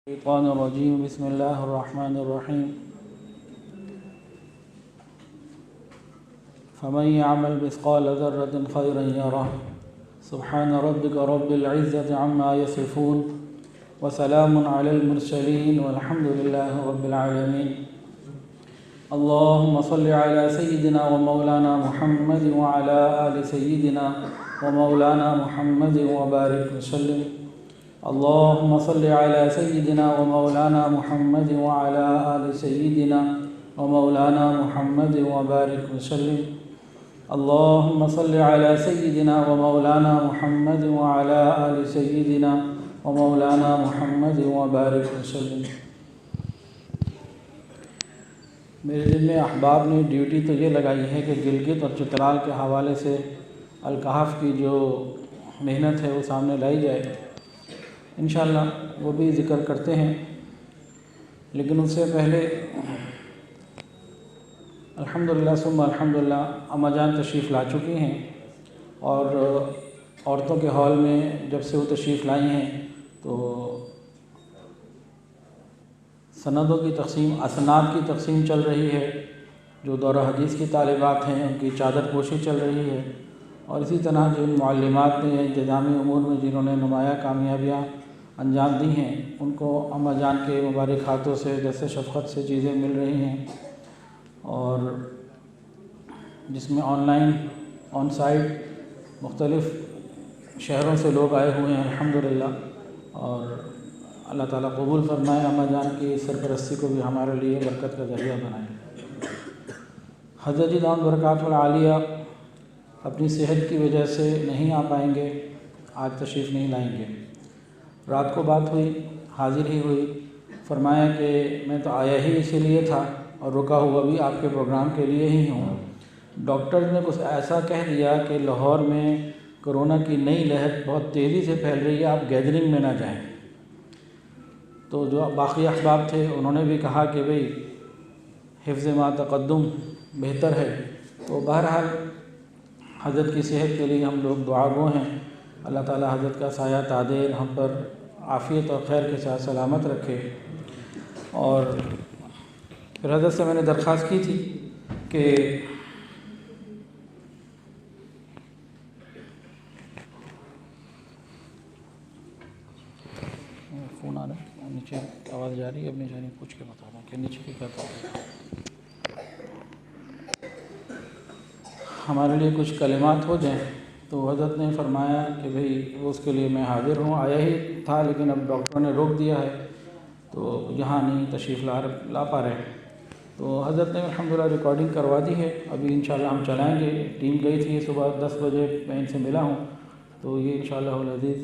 الشيطان الرجيم بسم الله الرحمن الرحيم فمن يعمل مثقال ذرة خيرا يره سبحان ربك رب العزة عما يصفون وسلام على المرسلين والحمد لله رب العالمين اللهم صل على سيدنا ومولانا محمد وعلى آل سيدنا ومولانا محمد وبارك وسلم اللهم صل على سيدنا ومولانا محمد وعلى آل سيدنا ومولانا محمد وبارك وسلم اللهم صل على سيدنا ومولانا محمد وعلى آل سيدنا ومولانا محمد وبارك وسلم۔ میرے دل میں احباب نے ڈیوٹی تو یہ لگائی ہے کہ گلگت اور چترال کے حوالے سے الکہف کی جو محنت ہے وہ سامنے لائی جائے، انشاءاللہ وہ بھی ذکر کرتے ہیں، لیکن اس سے پہلے الحمدللہ ثم الحمدللہ اماں جان تشریف لا چکی ہیں، اور عورتوں کے ہال میں جب سے وہ تشریف لائی ہیں تو سندوں کی تقسیم، اسناد کی تقسیم چل رہی ہے، جو دورہ حدیث کی طالبات ہیں ان کی چادر پوشی چل رہی ہے، اور اسی طرح جن معلمات نے انتظامی امور میں جنہوں نے نمایاں کامیابیاں انجام دی ہیں ان کو اماں جان کے مبارک ہاتھوں سے دست شفقت سے چیزیں مل رہی ہیں، اور جس میں آن لائن آن سائٹ مختلف شہروں سے لوگ آئے ہوئے ہیں الحمدللہ، اور اللہ تعالیٰ قبول فرمائے، اماں جان کی سرپرستی کو بھی ہمارے لیے برکت کا ذریعہ بنائے۔ حضرت جی دامت برکاتہ العالیہ اپنی صحت کی وجہ سے نہیں آ پائیں گے، آج تشریف نہیں لائیں گے۔ رات کو بات ہوئی، حاضر ہی ہوئی، فرمایا کہ میں تو آیا ہی اسی لیے تھا اور رکا ہوا بھی آپ کے پروگرام کے لیے ہی ہوں۔ ڈاکٹر نے کچھ ایسا کہہ دیا کہ لاہور میں کرونا کی نئی لہر بہت تیزی سے پھیل رہی ہے، آپ گیدرنگ میں نہ جائیں۔ تو جو باقی احباب تھے انہوں نے بھی کہا کہ بھئی حفظ ما تقدم بہتر ہے، تو بہرحال حضرت کی صحت کے لیے ہم لوگ دعا گو ہیں، اللہ تعالی حضرت کا سایہ تادیر ہم پر عافیت اور خیر کے ساتھ سلامت رکھے۔ اور پھر حضرت سے میں نے درخواست کی تھی کہ فون آ رہا ہے، نیچے آواز جا رہی ہے، اپنی جانی پوچھ کے بتا دیں کہ نیچے کی کیا بات ہے۔ ہمارے لیے کچھ کلمات ہو جائیں، تو حضرت نے فرمایا کہ بھئی وہ اس کے لیے میں حاضر ہوں، آیا ہی تھا لیکن اب ڈاکٹروں نے روک دیا ہے تو یہاں نہیں تشریف لا پا رہے ہیں، تو حضرت نے الحمدللہ ریکارڈنگ کروا دی ہے، ابھی انشاءاللہ ہم چلائیں گے۔ ٹیم گئی تھی صبح 10 بجے، میں ان سے ملا ہوں، تو یہ انشاءاللہ العزیز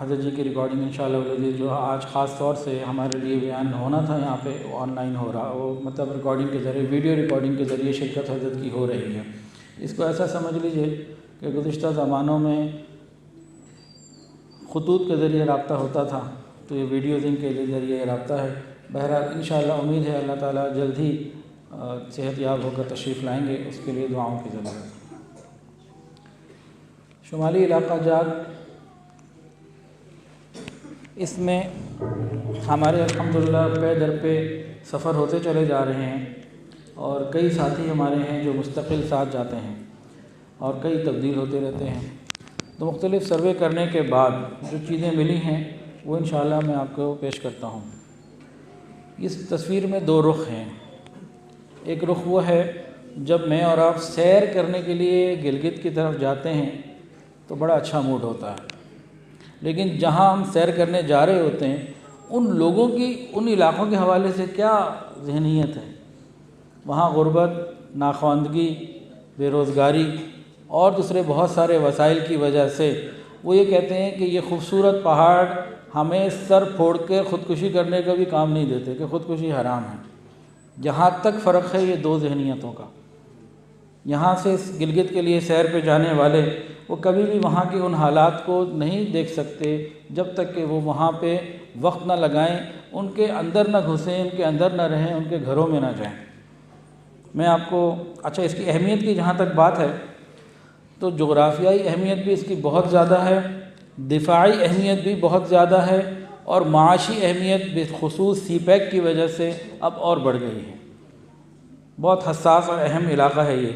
حضرت جی کی ریکارڈنگ انشاءاللہ العزیز جو آج خاص طور سے ہمارے لیے بیان ہونا تھا یہاں پہ، وہ آن لائن ہو رہا، وہ مطلب ریکارڈنگ کے ذریعے، ویڈیو ریکارڈنگ کے ذریعے شرکت حضرت کی ہو رہی ہے۔ اس کو ایسا سمجھ لیجئے کہ گزشتہ زمانوں میں خطوط کے ذریعے رابطہ ہوتا تھا، تو یہ ویڈیوزنگ کے ذریعے رابطہ ہے۔ بہرحال انشاءاللہ امید ہے اللہ تعالیٰ جلد ہی صحت یاب ہو کر تشریف لائیں گے، اس کے لیے دعاؤں کی ضرورت ہے۔ شمالی علاقہ جات، اس میں ہمارے الحمدللہ پے در پہ سفر ہوتے چلے جا رہے ہیں، اور کئی ساتھی ہمارے ہیں جو مستقل ساتھ جاتے ہیں اور کئی تبدیل ہوتے رہتے ہیں، تو مختلف سروے کرنے کے بعد جو چیزیں ملی ہیں وہ انشاءاللہ میں آپ کو پیش کرتا ہوں۔ اس تصویر میں 2 رخ ہیں۔ ایک رخ وہ ہے جب میں اور آپ سیر کرنے کے لیے گلگت کی طرف جاتے ہیں تو بڑا اچھا موڈ ہوتا ہے، لیکن جہاں ہم سیر کرنے جا رہے ہوتے ہیں ان لوگوں کی ان علاقوں کے حوالے سے کیا ذہنیت ہے، وہاں غربت، ناخواندگی، بے روزگاری اور دوسرے بہت سارے وسائل کی وجہ سے وہ یہ کہتے ہیں کہ یہ خوبصورت پہاڑ ہمیں سر پھوڑ کے خودکشی کرنے کا بھی کام نہیں دیتے، کہ خودکشی حرام ہے۔ جہاں تک فرق ہے یہ 2 ذہنیتوں کا۔ یہاں سے گلگت کے لیے سیر پہ جانے والے وہ کبھی بھی وہاں کے ان حالات کو نہیں دیکھ سکتے جب تک کہ وہ وہاں پہ وقت نہ لگائیں، ان کے اندر نہ گھسیں، ان کے اندر نہ رہیں، ان کے گھروں میں نہ جائیں۔ میں آپ کو اچھا اس کی اہمیت کی جہاں تک بات ہے تو جغرافیائی اہمیت بھی اس کی بہت زیادہ ہے، دفاعی اہمیت بھی بہت زیادہ ہے اور معاشی اہمیت بالخصوص سی پیک کی وجہ سے اب اور بڑھ گئی ہے۔ بہت حساس اور اہم علاقہ ہے یہ۔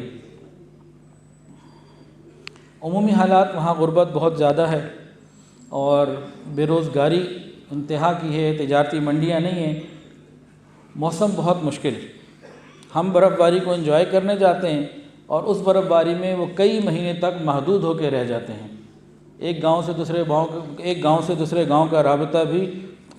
عمومی حالات وہاں غربت بہت زیادہ ہے اور بے روزگاری انتہا کی ہے، تجارتی منڈیاں نہیں ہیں، موسم بہت مشکل۔ ہم برف باری کو انجوائے کرنے جاتے ہیں اور اس برف باری میں وہ کئی مہینے تک محدود ہو کے رہ جاتے ہیں۔ ایک گاؤں سے دوسرے گاؤں کا رابطہ بھی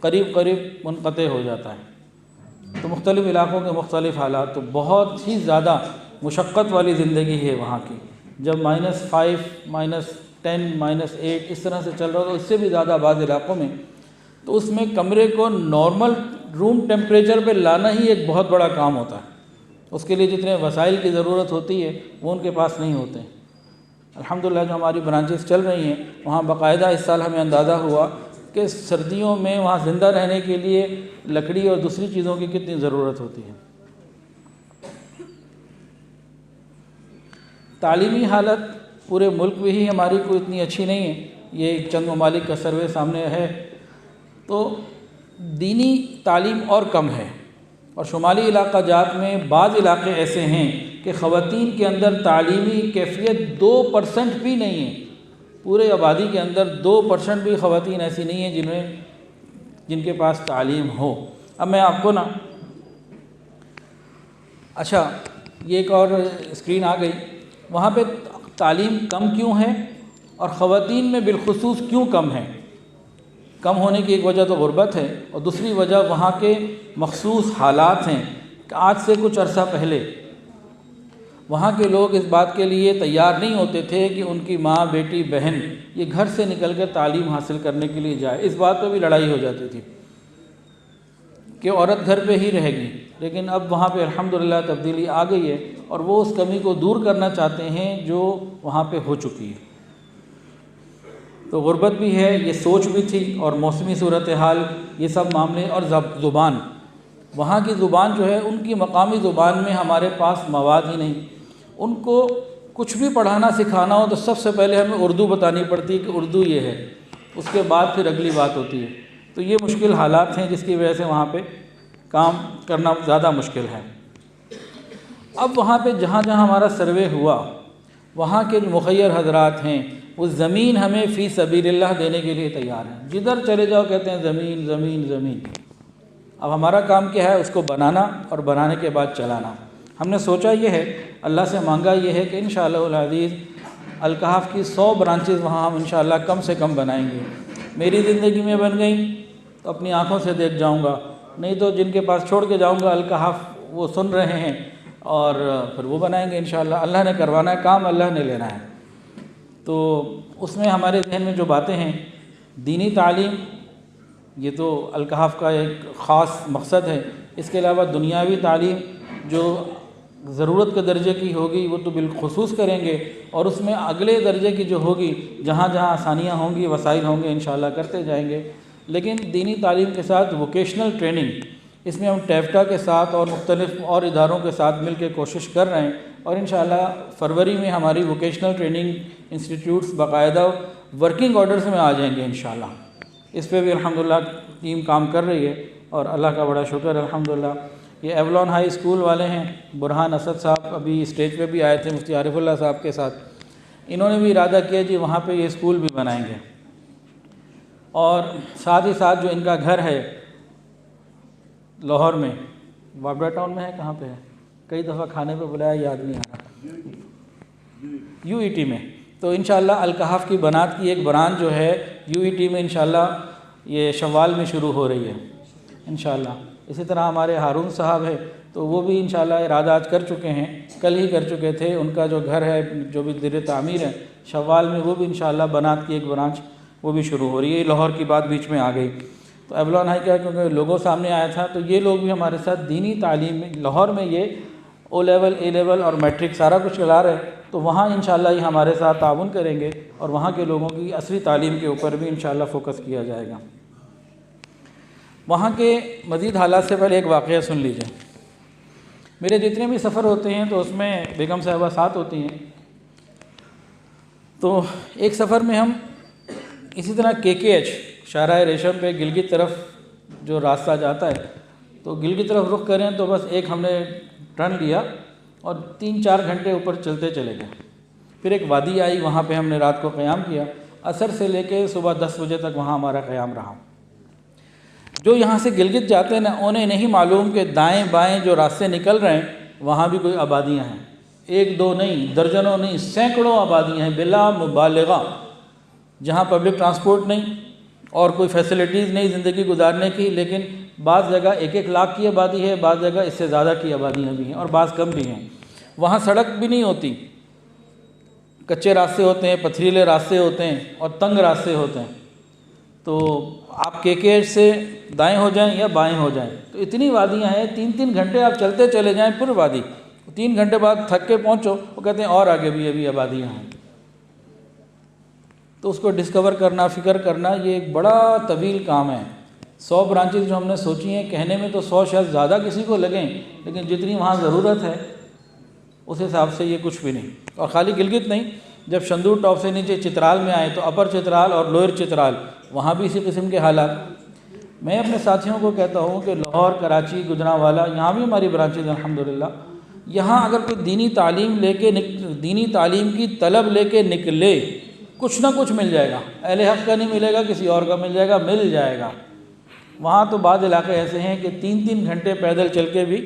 قریب منقطع ہو جاتا ہے۔ تو مختلف علاقوں کے مختلف حالات، تو بہت ہی زیادہ مشقت والی زندگی ہے وہاں کی۔ جب -5 -10 -8 اس طرح سے چل رہا ہو، تو اس سے بھی زیادہ بعض علاقوں میں، تو اس میں کمرے کو نارمل روم ٹیمپریچر پہ لانا ہی ایک بہت بڑا کام ہوتا ہے۔ اس کے لیے جتنے وسائل کی ضرورت ہوتی ہے وہ ان کے پاس نہیں ہوتے۔ الحمدللہ جو ہماری برانچز چل رہی ہیں وہاں باقاعدہ اس سال ہمیں اندازہ ہوا کہ سردیوں میں وہاں زندہ رہنے کے لیے لکڑی اور دوسری چیزوں کی کتنی ضرورت ہوتی ہے۔ تعلیمی حالت پورے ملک میں ہی ہماری کوئی اتنی اچھی نہیں ہے، یہ چند ممالک کا سروے سامنے ہے۔ تو دینی تعلیم اور کم ہے، اور شمالی علاقہ جات میں بعض علاقے ایسے ہیں کہ خواتین کے اندر تعلیمی کیفیت 2% بھی نہیں ہے۔ پورے آبادی کے اندر 2% بھی خواتین ایسی نہیں ہیں جن کے پاس تعلیم ہو۔ اب میں آپ کو اچھا یہ ایک اور اسکرین آ گئی، وہاں پہ تعلیم کم کیوں ہے اور خواتین میں بالخصوص کیوں کم ہے۔ کم ہونے کی ایک وجہ تو غربت ہے، اور دوسری وجہ وہاں کے مخصوص حالات ہیں کہ آج سے کچھ عرصہ پہلے وہاں کے لوگ اس بات کے لیے تیار نہیں ہوتے تھے کہ ان کی ماں، بیٹی، بہن یہ گھر سے نکل کر تعلیم حاصل کرنے کے لیے جائے۔ اس بات پہ بھی لڑائی ہو جاتی تھی کہ عورت گھر پہ ہی رہے گی، لیکن اب وہاں پہ الحمدللہ تبدیلی آ گئی ہے، اور وہ اس کمی کو دور کرنا چاہتے ہیں جو وہاں پہ ہو چکی ہے۔ تو غربت بھی ہے، یہ سوچ بھی تھی، اور موسمی صورتحال، یہ سب معاملے، اور زبان، وہاں کی زبان جو ہے، ان کی مقامی زبان میں ہمارے پاس مواد ہی نہیں۔ ان کو کچھ بھی پڑھانا سکھانا ہو تو سب سے پہلے ہمیں اردو بتانی پڑتی ہے کہ اردو یہ ہے، اس کے بعد پھر اگلی بات ہوتی ہے۔ تو یہ مشکل حالات ہیں جس کی وجہ سے وہاں پہ کام کرنا زیادہ مشکل ہے۔ اب وہاں پہ جہاں جہاں ہمارا سروے ہوا، وہاں کے جو مخیر حضرات ہیں وہ زمین ہمیں فی سبیل اللہ دینے کے لیے تیار ہیں۔ جدھر چلے جاؤ کہتے ہیں زمین زمین زمین۔ اب ہمارا کام کیا ہے؟ اس کو بنانا اور بنانے کے بعد چلانا۔ ہم نے سوچا یہ ہے، اللہ سے مانگا یہ ہے کہ انشاءاللہ العزیز الکہف کی 100 برانچز وہاں ہم انشاءاللہ کم سے کم بنائیں گے۔ میری زندگی میں بن گئیں تو اپنی آنکھوں سے دیکھ جاؤں گا، نہیں تو جن کے پاس چھوڑ کے جاؤں گا الکہف وہ سن رہے ہیں، اور پھر وہ بنائیں گے انشاءاللہ۔ اللہ نے کروانا ہے کام، اللہ نے لینا ہے۔ تو اس میں ہمارے ذہن میں جو باتیں ہیں، دینی تعلیم یہ تو الکہف کا ایک خاص مقصد ہے، اس کے علاوہ دنیاوی تعلیم جو ضرورت کے درجے کی ہوگی وہ تو بالخصوص کریں گے، اور اس میں اگلے درجے کی جو ہوگی، جہاں جہاں آسانیاں ہوں گی، وسائل ہوں گے، انشاءاللہ کرتے جائیں گے۔ لیکن دینی تعلیم کے ساتھ ووکیشنل ٹریننگ، اس میں ہم ٹیفٹا کے ساتھ اور مختلف اور اداروں کے ساتھ مل کے کوشش کر رہے ہیں، اور انشاءاللہ فروری میں ہماری ووکیشنل ٹریننگ انسٹیٹیوٹس باقاعدہ ورکنگ آرڈرز میں آ جائیں گے انشاءاللہ۔ اس پہ بھی الحمدللہ ٹیم کام کر رہی ہے، اور اللہ کا بڑا شکر ہے الحمدللہ۔ یہ ایولون ہائی اسکول والے ہیں، برہان اسد صاحب ابھی اسٹیج پہ بھی آئے تھے مفتی عارف اللہ صاحب کے ساتھ، انہوں نے بھی ارادہ کیا جی وہاں پہ یہ اسکول بھی بنائیں گے۔ اور ساتھ ہی ساتھ جو ان کا گھر ہے لاہور میں، وابڈا ٹاؤن میں ہے، کہاں پہ ہے؟ کئی دفعہ کھانے پہ بلایا، یاد نہیں آ رہا، یو ای ٹی میں۔ تو انشاءاللہ الکہف کی بنات کی ایک برانچ جو ہے یو ای ٹی میں انشاءاللہ یہ شوال میں شروع ہو رہی ہے انشاءاللہ۔ اسی طرح ہمارے ہارون صاحب ہے، تو وہ بھی انشاءاللہ ارادہ آج کر چکے ہیں، کل ہی کر چکے تھے۔ ان کا جو گھر ہے جو بھی زیر تعمیر ہے شوال میں، وہ بھی انشاءاللہ بنات کی ایک برانچ وہ بھی شروع ہو رہی ہے۔ لاہور کی بات بیچ میں آ گئی تو ایولون ہائی کا کیونکہ لوگو سامنے آیا تھا، تو یہ لوگ بھی ہمارے ساتھ دینی تعلیم میں لاہور میں یہ او لیول، اے لیول اور میٹرک سارا کچھ چلا رہے ہیں، تو وہاں انشاءاللہ یہ ہمارے ساتھ تعاون کریں گے، اور وہاں کے لوگوں کی عصری تعلیم کے اوپر بھی انشاءاللہ فوکس کیا جائے گا۔ وہاں کے مزید حالات سے پہلے ایک واقعہ سن لیجئے۔ میرے جتنے بھی سفر ہوتے ہیں تو اس میں بیگم صاحبہ ساتھ ہوتی ہیں، تو ایک سفر میں ہم اسی طرح KKH شاہراہ ریشم پہ گل کی طرف جو راستہ جاتا ہے، تو گل کی طرف رخ کریں تو بس ایک ہم نے ٹرن لیا اور 3-4 گھنٹے اوپر چلتے چلے گئے۔ پھر ایک وادی آئی، وہاں پہ ہم نے رات کو قیام کیا، عصر سے لے کے صبح 10 بجے تک وہاں ہمارا قیام رہا۔ جو یہاں سے گلگت جاتے ہیں نا، انہیں نہیں معلوم کہ دائیں بائیں جو راستے نکل رہے ہیں وہاں بھی کوئی آبادیاں ہیں، 1-2 نہیں، درجنوں نہیں، سینکڑوں آبادیاں ہیں بلا مبالغہ، جہاں پبلک ٹرانسپورٹ نہیں اور کوئی فیسلٹیز نہیں زندگی گزارنے کی، لیکن بعض جگہ 1-1 لاکھ کی آبادی ہے، بعض جگہ اس سے زیادہ کی آبادیاں بھی ہیں اور بعض کم بھی ہیں۔ وہاں سڑک بھی نہیں ہوتی، کچے راستے ہوتے ہیں، پتھریلے راستے ہوتے ہیں اور تنگ راستے ہوتے ہیں۔ تو آپ KKH سے دائیں ہو جائیں یا بائیں ہو جائیں تو اتنی وادیاں ہیں، 3-3 گھنٹے آپ چلتے چلے جائیں پورے وادی، 3 گھنٹے بعد تھک کے پہنچو، وہ کہتے ہیں اور آگے بھی ابھی آبادیاں ہیں۔ تو اس کو ڈسکور کرنا، فکر کرنا، یہ ایک بڑا طویل کام ہے۔ 100 برانچز جو ہم نے سوچی ہیں، کہنے میں تو 100 شاید زیادہ کسی کو لگیں، لیکن جتنی وہاں ضرورت ہے اس حساب سے یہ کچھ بھی نہیں۔ اور خالی گلگت نہیں، جب شندور ٹاپ سے نیچے چترال میں آئے تو اپر چترال اور لوئر چترال، وہاں بھی اسی قسم کے حالات۔ میں اپنے ساتھیوں کو کہتا ہوں کہ لاہور، کراچی، گجرانوالا، یہاں بھی ہماری برانچز الحمدللہ، یہاں اگر کوئی دینی تعلیم کی طلب لے کے نکلے، کچھ نہ کچھ مل جائے گا۔ اہل حق کا نہیں ملے گا، کسی اور کا مل جائے گا، مل جائے گا۔ وہاں تو بعض علاقے ایسے ہیں کہ 3-3 گھنٹے پیدل چل کے بھی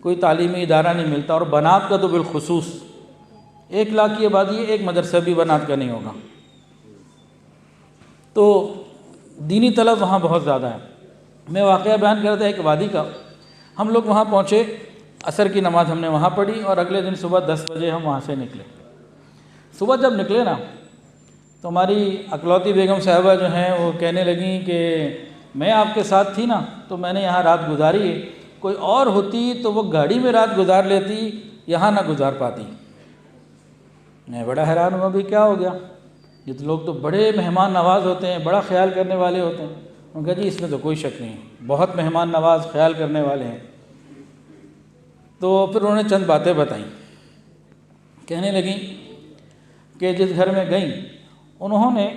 کوئی تعلیمی ادارہ نہیں ملتا، اور بنات کا تو بالخصوص 1 لاکھ کی آبادی ہے، ایک مدرسہ بھی بنات کا نہیں ہوگا۔ تو دینی طلب وہاں بہت زیادہ ہے۔ میں واقعہ بیان کر رہا تھا ایک وادی کا، ہم لوگ وہاں پہنچے، عصر کی نماز ہم نے وہاں پڑھی اور اگلے دن صبح 10 بجے ہم وہاں سے نکلے۔ صبح جب نکلے نا تو ہماری اکلوتی بیگم صاحبہ جو ہیں وہ کہنے لگیں کہ میں آپ کے ساتھ تھی نا تو میں نے یہاں رات گزاری ہے، کوئی اور ہوتی تو وہ گاڑی میں رات گزار لیتی، یہاں نہ گزار پاتی۔ میں بڑا حیران ہوا، بھی کیا ہو گیا؟ یہ تو لوگ تو بڑے مہمان نواز ہوتے ہیں، بڑا خیال کرنے والے ہوتے ہیں۔ انہوں نے کہا جی اس میں تو کوئی شک نہیں، بہت مہمان نواز، خیال کرنے والے ہیں۔ تو پھر انہوں نے چند باتیں بتائیں، کہنے لگیں کہ جس گھر میں گئیں انہوں نے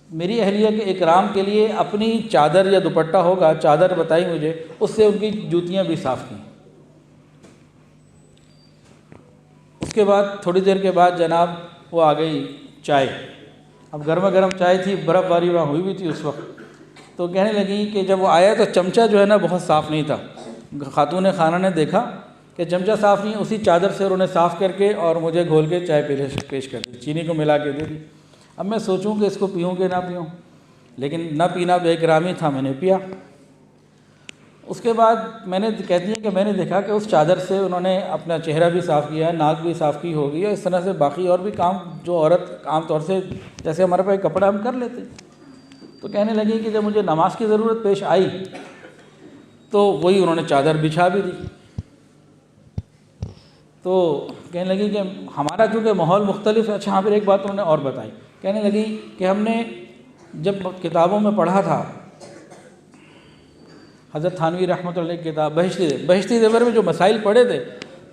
میری اہلیہ کے اکرام کے لیے اپنی چادر یا دوپٹہ ہوگا، چادر بتائی مجھے، اس سے ان کی جوتیاں بھی صاف کیں۔ اس کے بعد تھوڑی دیر کے بعد جناب وہ آ گئی چائے، اب گرما گرم چائے تھی، برف باری وہاں ہوئی بھی تھی اس وقت۔ تو کہنے لگیں کہ جب وہ آیا تو چمچہ جو ہے نا بہت صاف نہیں تھا، خاتون خانہ نے دیکھا کہ چمچہ صاف نہیں، اسی چادر سے انہوں نے صاف کر کے اور مجھے گھول کے چائے پیش کر دی، چینی کو ملا کے دے دی۔ اب میں سوچوں کہ اس کو پیوں کہ نہ پیوں، لیکن نہ پینا بے اکرامی تھا، میں نے پیا۔ اس کے بعد میں نے کہتی ہیں کہ میں نے دیکھا کہ اس چادر سے انہوں نے اپنا چہرہ بھی صاف کیا ہے، ناک بھی صاف کی ہوگی، اور اس طرح سے باقی اور بھی کام جو عورت عام طور سے جیسے ہمارے پاس کپڑا ہم کر لیتے۔ تو کہنے لگی کہ جب مجھے نماز کی ضرورت پیش آئی تو وہی انہوں نے چادر بچھا بھی دی۔ تو کہنے لگی کہ ہمارا چونکہ ماحول مختلف ہے۔ اچھا ہاں، پھر ایک بات انہوں نے اور بتائی، کہنے لگی کہ ہم نے جب کتابوں میں پڑھا تھا، حضرت تھانوی رحمۃ اللہ کی کتاب بہشتی زیور میں جو مسائل پڑھے تھے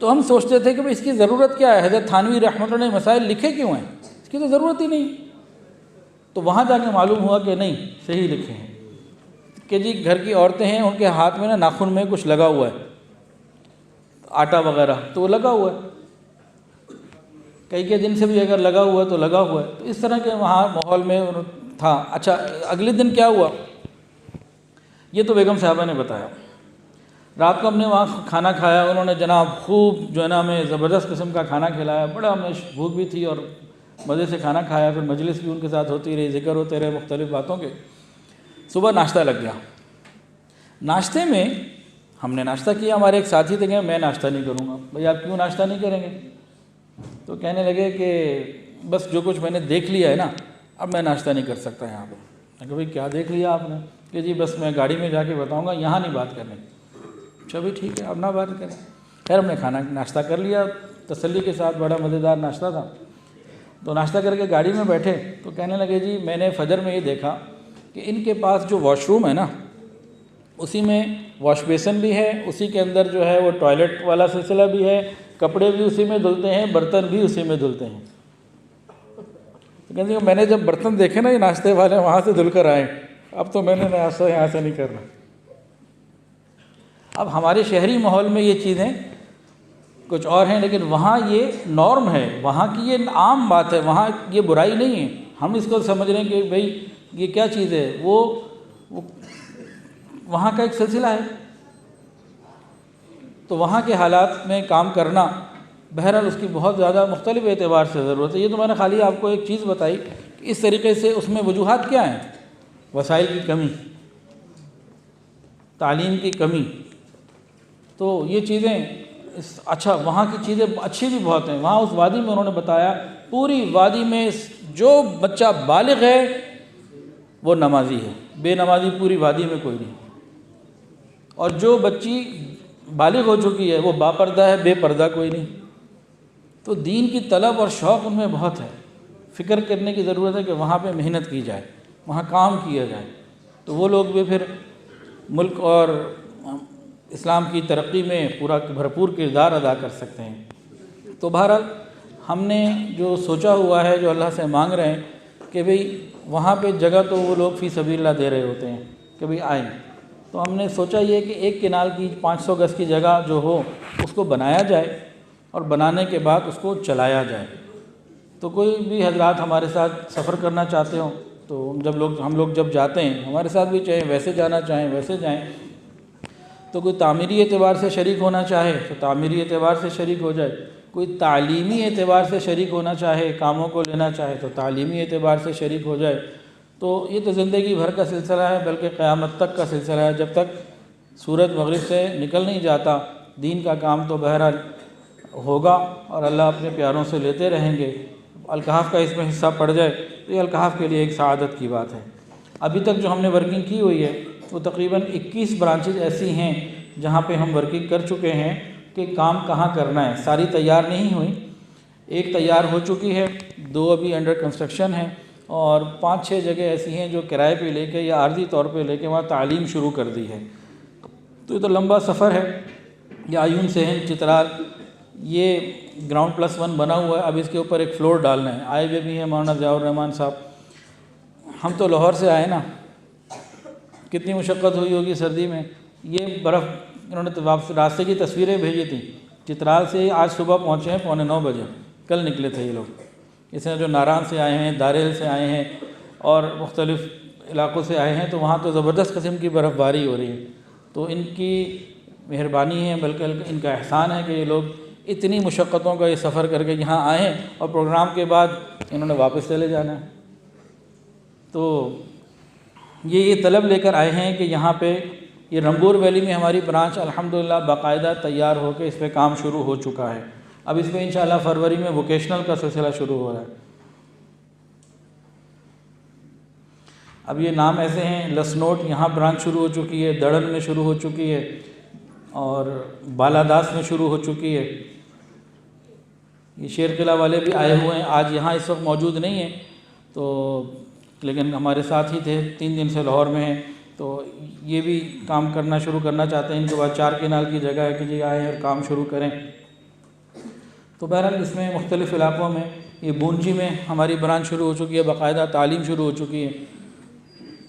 تو ہم سوچتے تھے کہ بھئی اس کی ضرورت کیا ہے، حضرت تھانوی رحمۃ اللہ نے مسائل لکھے کیوں ہیں، اس کی تو ضرورت ہی نہیں۔ تو وہاں جا کے معلوم ہوا کہ نہیں، صحیح لکھے ہیں کہ جی گھر کی عورتیں ہیں، ان کے ہاتھ میں نا ناخن میں کچھ لگا ہوا ہے، آٹا وغیرہ، تو وہ لگا ہوا ہے، کئی دن سے بھی اگر لگا ہوا ہے تو لگا ہوا ہے۔ تو اس طرح کے وہاں ماحول میں تھا۔ اچھا اگلے دن کیا ہوا یہ تو بیگم صاحبہ نے بتایا۔ رات کو ہم نے وہاں کھانا کھایا، انہوں نے جناب خوب جو ہے نا ہمیں زبردست قسم کا کھانا کھلایا، بڑا ہمیں بھوک بھی تھی اور مزے سے کھانا کھایا، پھر مجلس بھی ان کے ساتھ ہوتی رہی، ذکر ہوتے رہے مختلف باتوں کے۔ صبح ناشتہ لگ گیا، ناشتے میں ہم نے ناشتہ کیا، ہمارے ایک ساتھی تھے کہ میں ناشتہ نہیں کروں گا۔ بھئی آپ کیوں ناشتہ نہیں کریں گے؟ تو کہنے لگے کہ بس جو کچھ میں نے دیکھ لیا ہے نا، اب میں ناشتہ نہیں کر سکتا یہاں پہ۔ میں کہا بھئی کیا دیکھ لیا آپ نے؟ کہ جی بس میں گاڑی میں جا کے بتاؤں گا، یہاں نہیں بات کرنے۔ اچھا بھئی ٹھیک ہے، اب نہ بات کریں۔ خیر ہم نے ناشتہ کر لیا تسلی کے ساتھ، بڑا مزیدار ناشتہ تھا۔ تو ناشتہ کر کے گاڑی میں بیٹھے تو کہنے لگے جی میں نے فجر میں یہ دیکھا کہ ان کے پاس جو واش روم ہے نا، اسی میں واش بیسن بھی ہے، اسی کے اندر جو ہے وہ ٹوائلٹ والا سلسلہ بھی ہے، کپڑے بھی اسی میں دھلتے ہیں، برتن بھی اسی میں دھلتے ہیں۔ تو کہتے ہیں میں نے جب برتن دیکھے نا یہ ناشتے والے وہاں سے دھل کر آئے، اب تو میں نے ناشتہ یہاں سے نہیں کرنا۔ اب ہمارے شہری ماحول میں یہ چیزیں کچھ اور ہیں، لیکن وہاں یہ نارم ہے، وہاں کی یہ عام بات ہے، وہاں یہ برائی نہیں ہے۔ ہم اس کو سمجھ رہے ہیں کہ بھئی یہ کیا چیز ہے، وہ وہاں کا ایک سلسلہ ہے۔ تو وہاں کے حالات میں کام کرنا بہرحال اس کی بہت زیادہ مختلف اعتبار سے ضرورت ہے۔ یہ تو میں نے خالی آپ کو ایک چیز بتائی کہ اس طریقے سے اس میں وجوہات کیا ہیں، وسائل کی کمی، تعلیم کی کمی، تو یہ چیزیں اچھا وہاں کی چیزیں اچھی بھی بہت ہیں۔ وہاں اس وادی میں انہوں نے بتایا پوری وادی میں جو بچہ بالغ ہے وہ نمازی ہے، بے نمازی پوری وادی میں کوئی نہیں، اور جو بچی بالغ ہو چکی ہے وہ باپردہ ہے، بے پردہ کوئی نہیں۔ تو دین کی طلب اور شوق ان میں بہت ہے۔ فکر کرنے کی ضرورت ہے کہ وہاں پہ محنت کی جائے، وہاں کام کیا جائے، تو وہ لوگ بھی پھر ملک اور اسلام کی ترقی میں پورا بھرپور کردار ادا کر سکتے ہیں۔ تو بہرحال ہم نے جو سوچا ہوا ہے، جو اللہ سے مانگ رہے ہیں کہ بھئی وہاں پہ جگہ تو وہ لوگ فی سبیل اللہ دے رہے ہوتے ہیں کہ بھئی آئیں، تو ہم نے سوچا یہ کہ ایک کنال کی 500 گز کی جگہ جو ہو اس کو بنایا جائے، اور بنانے کے بعد اس کو چلایا جائے۔ تو کوئی بھی حضرات ہمارے ساتھ سفر کرنا چاہتے ہوں تو ہم لوگ جب جاتے ہیں ہمارے ساتھ بھی، چاہے ویسے جانا چاہیں ویسے جائیں، تو کوئی تعمیری اعتبار سے شریک ہونا چاہے تو تعمیری اعتبار سے شریک ہو جائے، کوئی تعلیمی اعتبار سے شریک ہونا چاہے، کاموں کو لینا چاہے تو تعلیمی اعتبار سے شریک ہو جائے۔ تو یہ تو زندگی بھر کا سلسلہ ہے، بلکہ قیامت تک کا سلسلہ ہے۔ جب تک سورج مغرب سے نکل نہیں جاتا دین کا کام تو بہرحال ہوگا، اور اللہ اپنے پیاروں سے لیتے رہیں گے۔ الکحف کا اس میں حصہ پڑ جائے تو یہ الکحف کے لیے ایک سعادت کی بات ہے۔ ابھی تک جو ہم نے ورکنگ کی ہوئی ہے وہ تقریباً 21 برانچز ایسی ہیں جہاں پہ ہم ورکنگ کر چکے ہیں کہ کام کہاں کرنا ہے۔ ساری تیار نہیں ہوئی، ایک تیار ہو چکی ہے، 2 ابھی انڈر کنسٹرکشن ہیں، اور 5-6 جگہ ایسی ہیں جو کرائے پہ لے کے یا عارضی طور پہ لے کے وہاں تعلیم شروع کر دی ہے۔ تو یہ تو لمبا سفر ہے۔ یہ عیون سے ہند چترال، یہ گراؤنڈ +1 بنا ہوا ہے، اب اس کے اوپر ایک فلور ڈالنا ہے۔ آئے ہوئے بھی ہیں مولانا ضیاء الرحمن صاحب۔ ہم تو لاہور سے آئے نا، کتنی مشقت ہوئی ہوگی سردی میں۔ یہ برف انہوں نے راستے کی تصویریں بھیجی تھیں، چترال سے آج صبح پہنچے ہیں 8:45 بجے، کل نکلے تھے یہ لوگ۔ اس میں جو ناران سے آئے ہیں، دارل سے آئے ہیں، اور مختلف علاقوں سے آئے ہیں، تو وہاں تو زبردست قسم کی برف باری ہو رہی ہے۔ تو ان کی مہربانی ہے، بلکہ ان کا احسان ہے کہ یہ لوگ اتنی مشقتوں کا یہ سفر کر کے یہاں آئے ہیں، اور پروگرام کے بعد انہوں نے واپس چلے جانا ہے۔ تو یہ طلب لے کر آئے ہیں کہ یہاں پہ یہ رنگور ویلی میں ہماری برانچ الحمدللہ باقاعدہ تیار ہو کے اس پہ کام شروع ہو چکا ہے۔ اب اس پہ انشاءاللہ فروری میں ووکیشنل کا سلسلہ شروع ہو رہا ہے۔ اب یہ نام ایسے ہیں، لسنوٹ یہاں برانچ شروع ہو چکی ہے، دڑن میں شروع ہو چکی ہے، اور بالاداس میں شروع ہو چکی ہے۔ یہ شیر قلعہ والے بھی آئے ہوئے ہیں، آج یہاں اس وقت موجود نہیں ہیں، تو لیکن ہمارے ساتھ ہی تھے، 3 دن سے لاہور میں ہیں، تو یہ بھی کام کرنا شروع کرنا چاہتے ہیں۔ ان کے بعد 4 کنال کی جگہ ہے کہ جی آئیں اور کام شروع کریں۔ تو بہرحال اس میں مختلف علاقوں میں، یہ بونجی میں ہماری برانچ شروع ہو چکی ہے، باقاعدہ تعلیم شروع ہو چکی ہے۔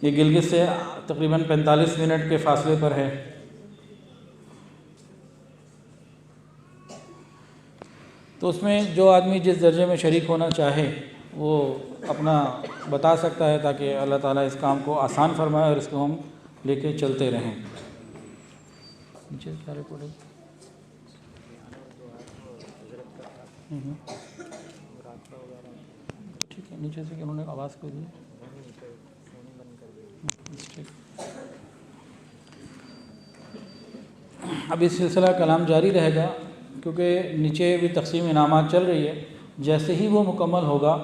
یہ گلگت سے تقریباً 45 منٹ کے فاصلے پر ہے۔ تو اس میں جو آدمی جس درجے میں شریک ہونا چاہے وہ اپنا بتا سکتا ہے، تاکہ اللہ تعالیٰ اس کام کو آسان فرمائے اور اس کو ہم لے کے چلتے رہیں۔ نیچے کیا رپورٹ ہے؟ ٹھیک ہے، نیچے سے کہ انہوں نے آواز کو دی۔ اب اس سلسلہ کلام جاری رہے گا، کیونکہ نیچے بھی تقسیم انعامات چل رہی ہے۔ جیسے ہی وہ مکمل ہوگا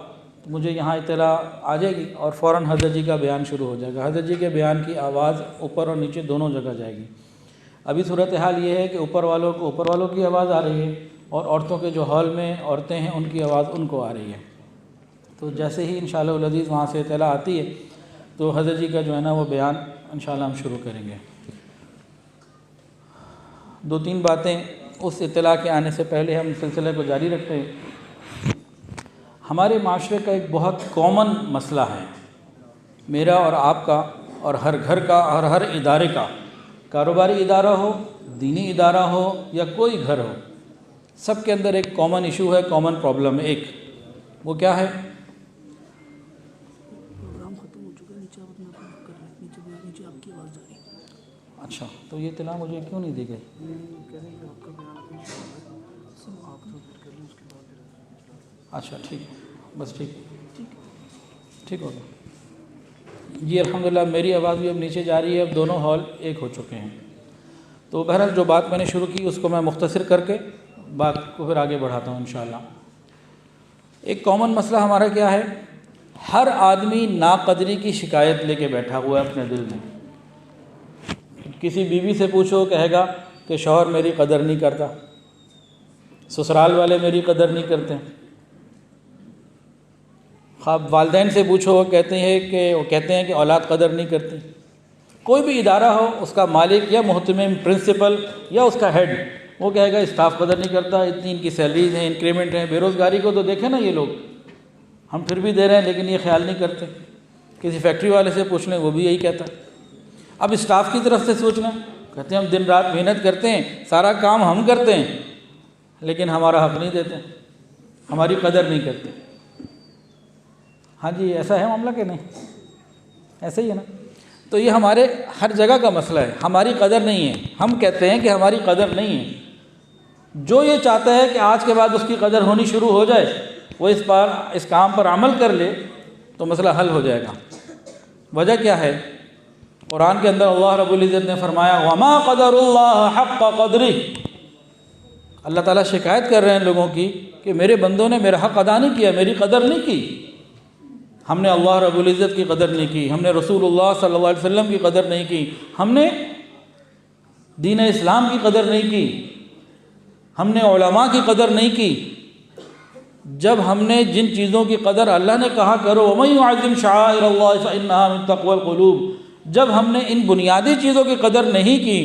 مجھے یہاں اطلاع آ جائے گی اور فوراً حضرت جی کا بیان شروع ہو جائے گا۔ حضرت جی کے بیان کی آواز اوپر اور نیچے دونوں جگہ جائے گی۔ ابھی صورتحال یہ ہے کہ اوپر والوں کی آواز آ رہی ہے، اور عورتوں کے جو ہال میں عورتیں ہیں ان کی آواز ان کو آ رہی ہے۔ تو جیسے ہی انشاءاللہ العزیز وہاں سے اطلاع آتی ہے تو حضرت جی کا جو ہے نا وہ بیان انشاءاللہ ہم شروع کریں گے۔ 2-3 باتیں اس اطلاع کے آنے سے پہلے ہم سلسلے کو جاری رکھتے ہیں۔ ہمارے معاشرے کا ایک بہت کامن مسئلہ ہے، میرا اور آپ کا اور ہر گھر کا اور ہر ادارے کا، کاروباری ادارہ ہو، دینی ادارہ ہو یا کوئی گھر ہو، سب کے اندر ایک کامن ایشو ہے، کامن پرابلم ہے ایک، وہ کیا ہے؟ پروگرام ختم ہو چکا ہے، نیچے آپ اپنا کر لیں، نیچے آپ کی آواز جا رہی ہے۔ اچھا، تو یہ اطلاع مجھے کیوں نہیں دی گئی؟ کہہ رہے ہیں کہ آپ کا بیان ابھی نہیں ہوا ہے، سب آپ سبمٹ کر لیں، اس کے بعد پھر اچھا ٹھیک ہے، بس ٹھیک ٹھیک ہے۔ ٹھیک ہوگا جی۔ الحمدللہ میری آواز بھی اب نیچے جا رہی ہے، اب دونوں ہال ایک ہو چکے ہیں۔ تو بہرحال جو بات میں نے شروع کی اس کو میں مختصر کر کے بات کو پھر آگے بڑھاتا ہوں انشاءاللہ۔ ایک کامن مسئلہ ہمارا کیا ہے؟ ہر آدمی ناقدری کی شکایت لے کے بیٹھا ہوا ہے اپنے دل میں۔ کسی بیوی سے پوچھو کہے گا کہ شوہر میری قدر نہیں کرتا، سسرال والے میری قدر نہیں کرتے۔ خواب والدین سے پوچھو وہ کہتے ہیں کہ اولاد قدر نہیں کرتی۔ کوئی بھی ادارہ ہو، اس کا مالک یا محتمم پرنسپل یا اس کا ہیڈ، وہ کہے گا اسٹاف قدر نہیں کرتا، اتنی ان کی سیلریز ہیں، انکریمنٹ ہیں۔ بے روزگاری کو تو دیکھیں نا، یہ لوگ ہم پھر بھی دے رہے ہیں لیکن یہ خیال نہیں کرتے۔ کسی فیکٹری والے سے پوچھ لیں وہ بھی یہی کہتا ہے۔ اب اسٹاف کی طرف سے سوچ لیں، کہتے ہیں ہم دن رات محنت کرتے ہیں، سارا کام ہم کرتے ہیں لیکن ہمارا حق نہیں دیتے، ہماری قدر نہیں کرتے۔ ہاں جی، ایسا ہے معاملہ کہ نہیں؟ ایسا ہی ہے نا؟ تو یہ ہمارے ہر جگہ کا مسئلہ ہے، ہماری قدر نہیں ہے۔ ہم کہتے ہیں کہ ہماری قدر نہیں ہے۔ جو یہ چاہتا ہے کہ آج کے بعد اس کی قدر ہونی شروع ہو جائے، وہ اس کام پر عمل کر لے تو مسئلہ حل ہو جائے گا۔ وجہ کیا ہے؟ قرآن کے اندر اللہ رب العزت نے فرمایا وَمَا قَدَرُ اللَّهَ حَقَّ قَدْرِهِ۔ اللہ تعالیٰ شکایت کر رہے ہیں لوگوں کی کہ میرے بندوں نے میرا حق ادا نہیں کیا، میری قدر نہیں کی۔ ہم نے اللہ رب العزت کی قدر نہیں کی، ہم نے رسول اللہ صلی اللہ علیہ وسلم کی قدر نہیں کی، ہم نے دین اسلام کی قدر نہیں کی، ہم نے علماء کی قدر نہیں کی۔ جب ہم نے جن چیزوں کی قدر اللہ نے کہا کرو وَمَن يُعَظِّمْ شَعَائِرَ اللَّهِ فَإِنَّهَا مِن تَقْوَى الْقُلُوبِ، جب ہم نے ان بنیادی چیزوں کی قدر نہیں کی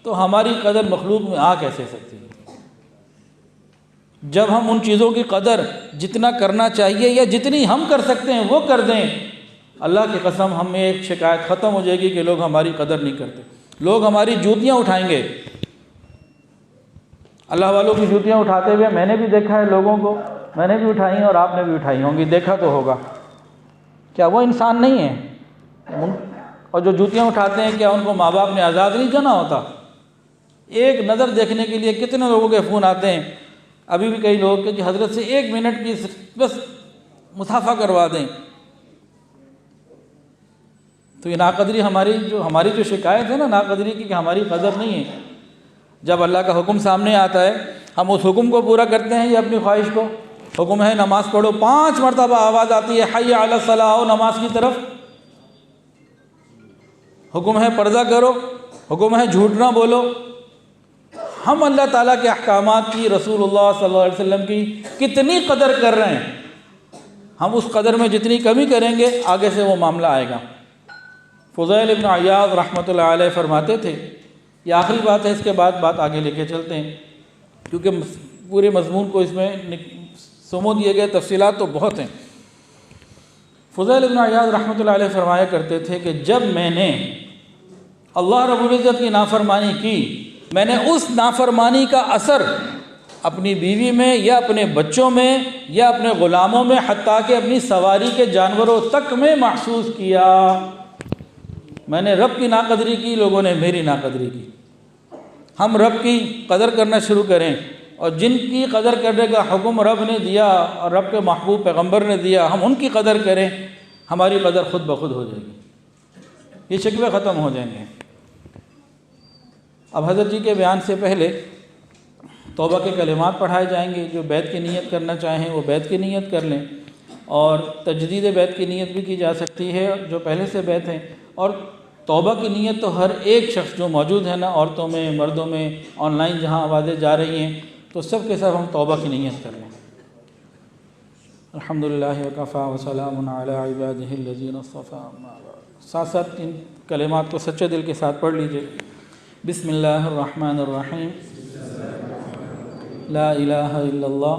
تو ہماری قدر مخلوق میں آ کیسے سکتی ہے؟ جب ہم ان چیزوں کی قدر جتنا کرنا چاہیے یا جتنی ہم کر سکتے ہیں وہ کر دیں، اللہ کی قسم ہم میں ایک شکایت ختم ہو جائے گی کہ لوگ ہماری قدر نہیں کرتے، لوگ ہماری جوتیاں اٹھائیں گے۔ اللہ والوں کی جوتیاں اٹھاتے ہوئے میں نے بھی دیکھا ہے لوگوں کو، میں نے بھی اٹھائی ہیں اور آپ نے بھی اٹھائی ہوں گی، دیکھا تو ہوگا۔ کیا وہ انسان نہیں ہیں؟ اور جو جوتیاں اٹھاتے ہیں کیا ان کو ماں باپ نے آزاد نہیں جانا ہوتا؟ ایک نظر دیکھنے کے لیے کتنے لوگوں کے فون آتے ہیں، ابھی بھی کئی لوگ کہ حضرت سے 1 منٹ کی بس مصافحہ کروا دیں۔ تو یہ ناقدری ہماری جو شکایت ہے نا ناقدری کی کہ ہماری قدر نہیں ہے، جب اللہ کا حکم سامنے آتا ہے ہم اس حکم کو پورا کرتے ہیں یا اپنی خواہش کو؟ حکم ہے نماز پڑھو، 5 مرتبہ آواز آتی ہے حی علی الصلاۃ، آؤ نماز کی طرف۔ حکم ہے پردہ کرو، حکم ہے جھوٹ نہ بولو۔ ہم اللہ تعالیٰ کے احکامات کی، رسول اللہ صلی اللہ علیہ وسلم کی کتنی قدر کر رہے ہیں؟ ہم اس قدر میں جتنی کمی کریں گے آگے سے وہ معاملہ آئے گا۔ فضیل ابن عیاض رحمۃ اللہ علیہ فرماتے تھے، یہ آخری بات ہے، اس کے بعد بات آگے لے کے چلتے ہیں کیونکہ پورے مضمون کو اس میں سمو دیے گئے، تفصیلات تو بہت ہیں۔ فضیل ابن عیاض رحمۃ اللہ علیہ فرمایا کرتے تھے کہ جب میں نے اللہ رب العزت کی نافرمانی کی، میں نے اس نافرمانی کا اثر اپنی بیوی میں یا اپنے بچوں میں یا اپنے غلاموں میں حتیٰ کہ اپنی سواری کے جانوروں تک میں محسوس کیا۔ میں نے رب کی ناقدری کی، لوگوں نے میری ناقدری کی۔ ہم رب کی قدر کرنا شروع کریں اور جن کی قدر کرنے کا حکم رب نے دیا اور رب کے محبوب پیغمبر نے دیا ہم ان کی قدر کریں، ہماری قدر خود بخود ہو جائے گی، یہ شکوے ختم ہو جائیں گے۔ اب حضرت جی کے بیان سے پہلے توبہ کے کلمات پڑھائے جائیں گے۔ جو بیعت کی نیت کرنا چاہیں وہ بیعت کی نیت کر لیں، اور تجدید بیعت کی نیت بھی کی جا سکتی ہے جو پہلے سے بیعت ہیں، اور توبہ کی نیت تو ہر ایک شخص جو موجود ہے نا، عورتوں میں، مردوں میں، آن لائن جہاں آوازیں جا رہی ہیں، تو سب کے سب ہم توبہ کی نیت کر لیں۔ الحمدللہ وکفیٰ وسلام علی عبادہ الذین اصطفیٰ۔ ساتھ ساتھ ان کلمات کو سچے دل کے ساتھ پڑھ لیجئے۔ بسم اللہ الرحمن الرحیم، لا الہ الا اللہ